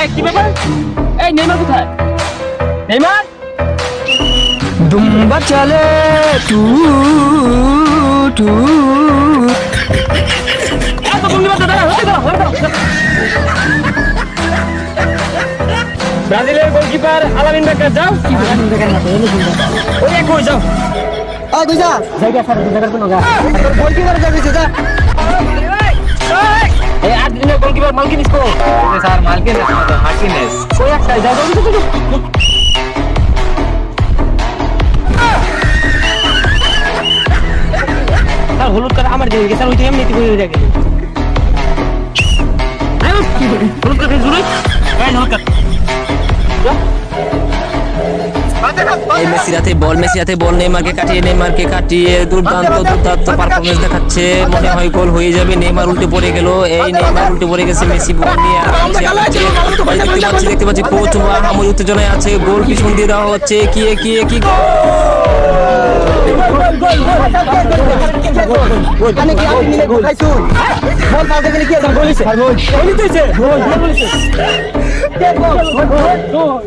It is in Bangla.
এই কি ব্যাপার? এই নেইমার কোথায়? নেইমার দুম্বা চলে টু টু এত ভঙ্গি মারতে দাঁড়া, হতে দাও, হতে দাও। ব্রাজিলের গোলকিপার আলামিন বেকার যাও। ওই এক কই যাও। আ দুইজা জায়গা ছাড় জায়গা কোনো গা তোর বল কি করে যাবে যা এই আর্জেন্টিনার গোলকিপার মালকিনিস কো? স্যার মার্কিনেস মার্কিনেস কই একটা যাও যাও যাও, যাও। স্যার হলুদ কার্ড আমার দিয়ে গেছে, স্যার ওই তো এমনিতে হয়ে যায় গেছে। আরে কি করে হলুদ কার্ড জুড়ে? এই হলুদ কার্ড মেসি হাতে বল নেইমারকে কাটিয়ে দুর্দান্ত পারফরমেন্স দেখাচ্ছে। মনে হয় গোল হয়ে যাবে। নেইমার উল্টে পড়ে গেল। এই নেইমার উল্টে পড়ে গেছে। মেসি বল নিয়ে দেখতে পাচ্ছি কোচ আমার উত্তেজনায় আছে। গোল পিছন দিয়ে দেওয়া হচ্ছে। কি মানে কি আপনি মিলে গোল খাইছুন বল পাল্টে গেলে কি আছে গোল হইছে গোল হইছে গোল হইছে কে গোল